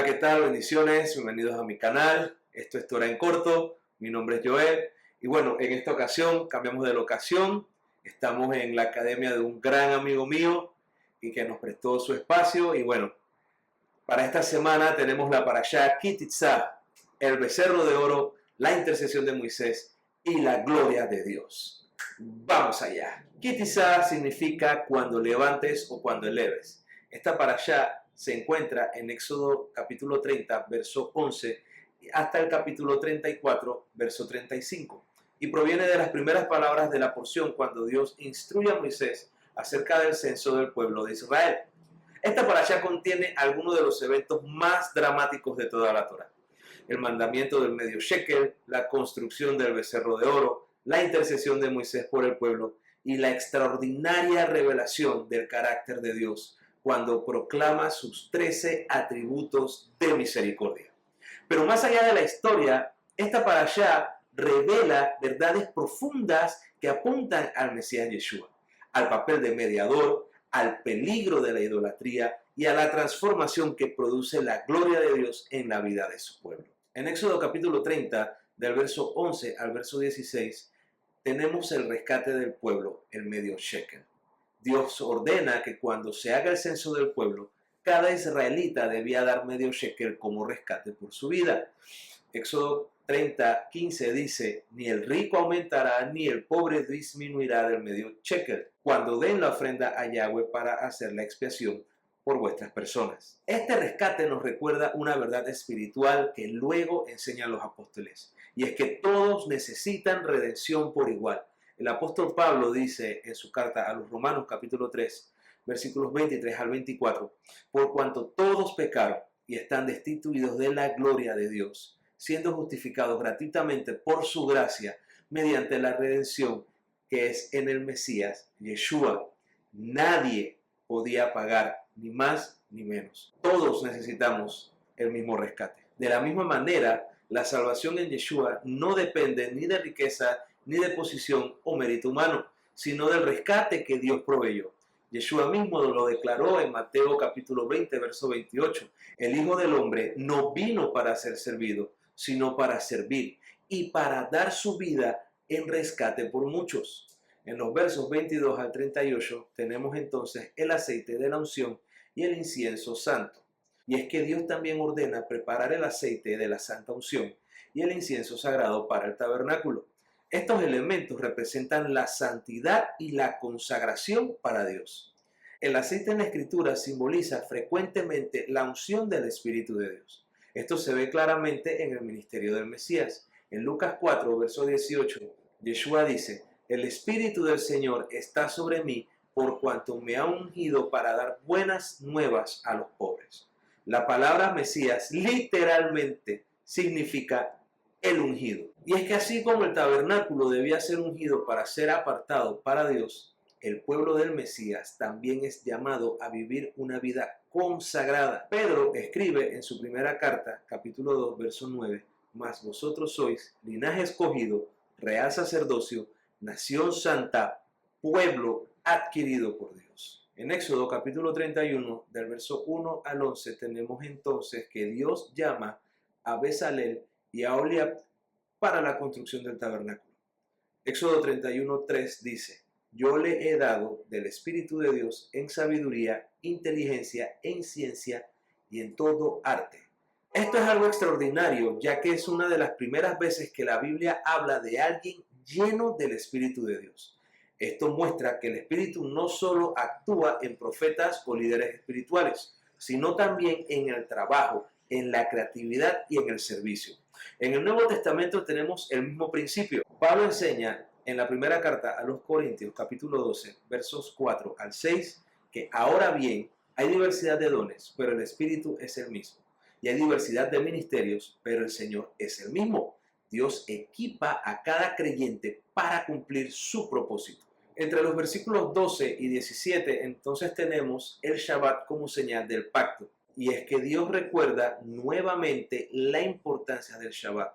Hola, ¿qué tal? Bendiciones, bienvenidos a mi canal. Esto es Torah en Corto, mi nombre es Joel. Y bueno, en esta ocasión cambiamos de locación. Estamos en la academia de un gran amigo mío y que nos prestó su espacio. Y bueno, para esta semana tenemos la parashá Ki Teitzah, el becerro de oro, la intercesión de Moisés y la gloria de Dios. Vamos allá. Ki Teitzah significa cuando levantes o cuando eleves. Esta parashá se encuentra en Éxodo capítulo 30, verso 11, hasta el capítulo 34, verso 35. Y proviene de las primeras palabras de la porción cuando Dios instruye a Moisés acerca del censo del pueblo de Israel. Esta parashá contiene algunos de los eventos más dramáticos de toda la Torá. El mandamiento del medio shekel, la construcción del becerro de oro, la intercesión de Moisés por el pueblo y la extraordinaria revelación del carácter de Dios cuando proclama sus 13 atributos de misericordia. Pero más allá de la historia, esta parashá revela verdades profundas que apuntan al Mesías Yeshua, al papel de mediador, al peligro de la idolatría y a la transformación que produce la gloria de Dios en la vida de su pueblo. En Éxodo capítulo 30, del verso 11 al verso 16, tenemos el rescate del pueblo, el medio shekel. Dios ordena que cuando se haga el censo del pueblo, cada israelita debía dar medio shekel como rescate por su vida. Éxodo 30, 15 dice, ni el rico aumentará, ni el pobre disminuirá del medio shekel, cuando den la ofrenda a Yahweh para hacer la expiación por vuestras personas. Este rescate nos recuerda una verdad espiritual que luego enseñan los apóstoles, y es que todos necesitan redención por igual. El apóstol Pablo dice en su carta a los Romanos capítulo 3, versículos 23 al 24, por cuanto todos pecaron y están destituidos de la gloria de Dios, siendo justificados gratuitamente por su gracia mediante la redención que es en el Mesías, Yeshua. Nadie podía pagar ni más ni menos. Todos necesitamos el mismo rescate. De la misma manera, la salvación en Yeshua no depende ni de riqueza, ni de posición o mérito humano, sino del rescate que Dios proveyó. Yeshua mismo lo declaró en Mateo capítulo 20, verso 28. El Hijo del Hombre no vino para ser servido, sino para servir y para dar su vida en rescate por muchos. En los versos 22 al 38 tenemos entonces el aceite de la unción y el incienso santo. Y es que Dios también ordena preparar el aceite de la santa unción y el incienso sagrado para el tabernáculo. Estos elementos representan la santidad y la consagración para Dios. El aceite en la Escritura simboliza frecuentemente la unción del Espíritu de Dios. Esto se ve claramente en el ministerio del Mesías. En Lucas 4, verso 18, Yeshua dice, el Espíritu del Señor está sobre mí por cuanto me ha ungido para dar buenas nuevas a los pobres. La palabra Mesías literalmente significa el ungido. Y es que así como el tabernáculo debía ser ungido para ser apartado para Dios, el pueblo del Mesías también es llamado a vivir una vida consagrada. Pedro escribe en su primera carta, capítulo 2, verso 9, mas vosotros sois linaje escogido, real sacerdocio, nación santa, pueblo adquirido por Dios. En Éxodo capítulo 31, del verso 1 al 11, tenemos entonces que Dios llama a Bezalel y a Oholiab para la construcción del tabernáculo. Éxodo 31, 3 dice, yo le he dado del Espíritu de Dios en sabiduría, inteligencia, en ciencia y en todo arte. Esto es algo extraordinario, ya que es una de las primeras veces que la Biblia habla de alguien lleno del Espíritu de Dios. Esto muestra que el Espíritu no solo actúa en profetas o líderes espirituales, sino también en el trabajo, en la creatividad y en el servicio. En el Nuevo Testamento tenemos el mismo principio. Pablo enseña en la primera carta a los Corintios, capítulo 12, versos 4 al 6, que ahora bien, hay diversidad de dones, pero el Espíritu es el mismo. Y hay diversidad de ministerios, pero el Señor es el mismo. Dios equipa a cada creyente para cumplir su propósito. Entre los versículos 12 y 17, entonces tenemos el Shabbat como señal del pacto. Y es que Dios recuerda nuevamente la importancia del Shabbat.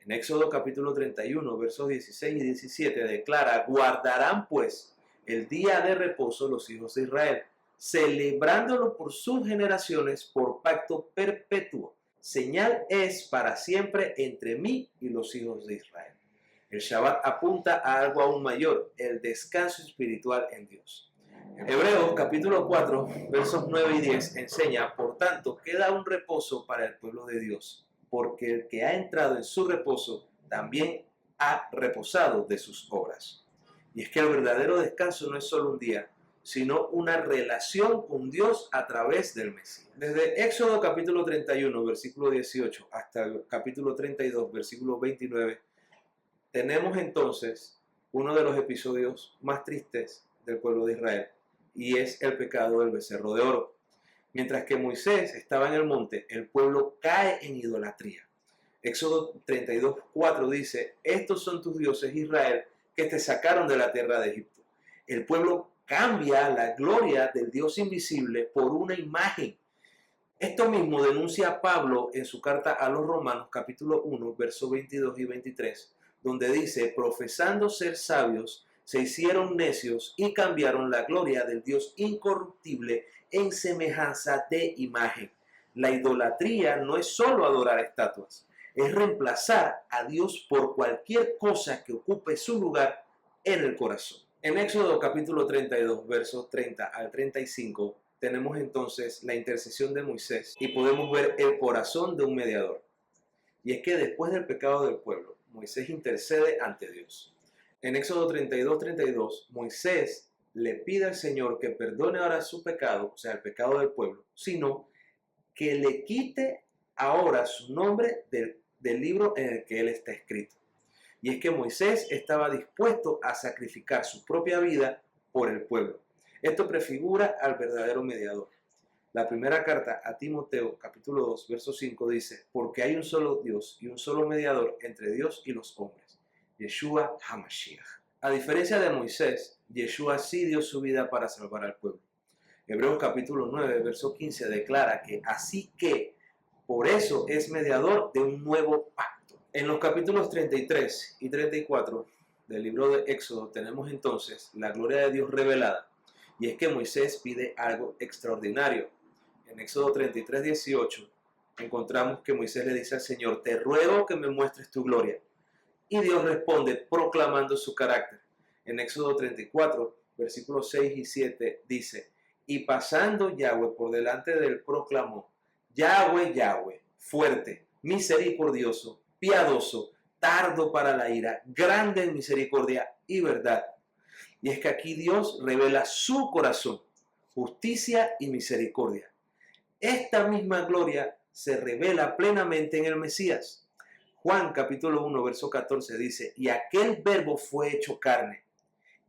En Éxodo capítulo 31, versos 16 y 17 declara, guardarán pues el día de reposo los hijos de Israel celebrándolo por sus generaciones por pacto perpetuo. Señal es para siempre entre mí y los hijos de Israel. El Shabbat apunta a algo aún mayor, el descanso espiritual en Dios. Hebreos capítulo 4, versos 9 y 10 enseña, por tanto, queda un reposo para el pueblo de Dios, porque el que ha entrado en su reposo también ha reposado de sus obras. Y es que el verdadero descanso no es solo un día, sino una relación con Dios a través del Mesías. Desde Éxodo capítulo 31, versículo 18, hasta el capítulo 32, versículo 29, tenemos entonces uno de los episodios más tristes del pueblo de Israel, y es el pecado del becerro de oro. Mientras que Moisés estaba en el monte, el pueblo cae en idolatría. Éxodo 32, 4 dice, estos son tus dioses, Israel, que te sacaron de la tierra de Egipto. El pueblo cambia la gloria del Dios invisible por una imagen. Esto mismo denuncia Pablo en su carta a los Romanos, capítulo 1, versos 22 y 23, donde dice, profesando ser sabios, se hicieron necios y cambiaron la gloria del Dios incorruptible en semejanza de imagen. La idolatría no es solo adorar estatuas, es reemplazar a Dios por cualquier cosa que ocupe su lugar en el corazón. En Éxodo capítulo 32, versos 30 al 35, tenemos entonces la intercesión de Moisés y podemos ver el corazón de un mediador. Y es que después del pecado del pueblo, Moisés intercede ante Dios. En Éxodo 32, 32, Moisés le pide al Señor que perdone ahora su pecado, o sea, el pecado del pueblo, sino que le quite ahora su nombre del libro en el que él está escrito. Y es que Moisés estaba dispuesto a sacrificar su propia vida por el pueblo. Esto prefigura al verdadero mediador. La primera carta a Timoteo, capítulo 2, verso 5 dice, porque hay un solo Dios y un solo mediador entre Dios y los hombres, Yeshua HaMashiach. A diferencia de Moisés, Yeshua sí dio su vida para salvar al pueblo. Hebreos capítulo 9, verso 15 declara que así que por eso es mediador de un nuevo pacto. En los capítulos 33 y 34 del libro de Éxodo tenemos entonces la gloria de Dios revelada. Y es que Moisés pide algo extraordinario. En Éxodo 33, 18 encontramos que Moisés le dice al Señor, te ruego que me muestres tu gloria. Y Dios responde proclamando su carácter. En Éxodo 34, versículos 6 y 7 dice, y pasando Yahweh por delante de él proclamó, Yahweh, Yahweh, fuerte, misericordioso, piadoso, tardo para la ira, grande en misericordia y verdad. Y es que aquí Dios revela su corazón, justicia y misericordia. Esta misma gloria se revela plenamente en el Mesías. Juan capítulo 1, verso 14 dice, y aquel verbo fue hecho carne,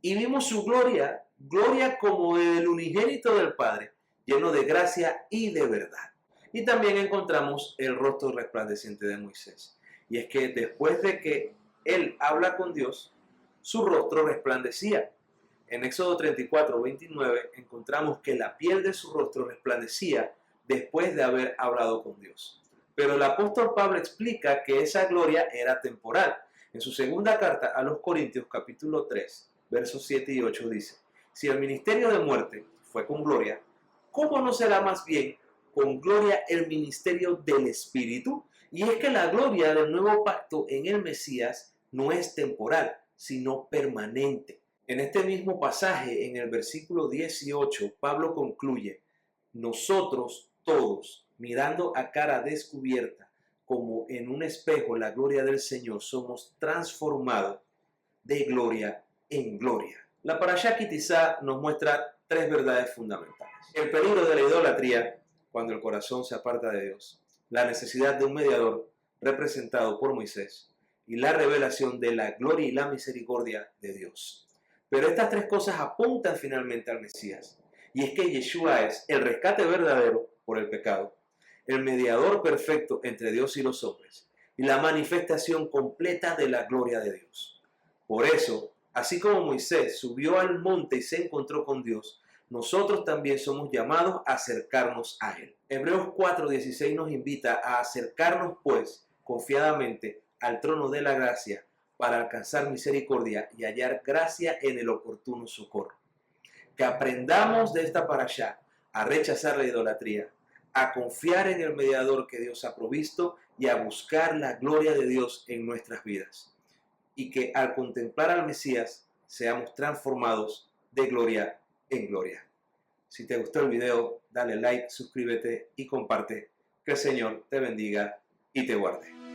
y vimos su gloria, gloria como del unigénito del Padre, lleno de gracia y de verdad. Y también encontramos el rostro resplandeciente de Moisés. Y es que después de que él habla con Dios, su rostro resplandecía. En Éxodo 34, 29 encontramos que la piel de su rostro resplandecía después de haber hablado con Dios. Pero el apóstol Pablo explica que esa gloria era temporal. En su segunda carta a los Corintios, capítulo 3, versos 7 y 8 dice, si el ministerio de muerte fue con gloria, ¿cómo no será más bien con gloria el ministerio del Espíritu? Y es que la gloria del nuevo pacto en el Mesías no es temporal, sino permanente. En este mismo pasaje, en el versículo 18, Pablo concluye, nosotros todos, mirando a cara descubierta, como en un espejo la gloria del Señor, somos transformados de gloria en gloria. La Parashá Ki Tizá nos muestra tres verdades fundamentales. El peligro de la idolatría, cuando el corazón se aparta de Dios. La necesidad de un mediador, representado por Moisés. Y la revelación de la gloria y la misericordia de Dios. Pero estas tres cosas apuntan finalmente al Mesías. Y es que Yeshua es el rescate verdadero por el pecado, el mediador perfecto entre Dios y los hombres, y la manifestación completa de la gloria de Dios. Por eso, así como Moisés subió al monte y se encontró con Dios, nosotros también somos llamados a acercarnos a Él. Hebreos 4:16 nos invita a acercarnos, pues, confiadamente al trono de la gracia para alcanzar misericordia y hallar gracia en el oportuno socorro. que aprendamos de esta parashá a rechazar la idolatría, a confiar en el mediador que Dios ha provisto y a buscar la gloria de Dios en nuestras vidas. Y que al contemplar al Mesías seamos transformados de gloria en gloria. Si te gustó el video, dale like, suscríbete y comparte. Que el Señor te bendiga y te guarde.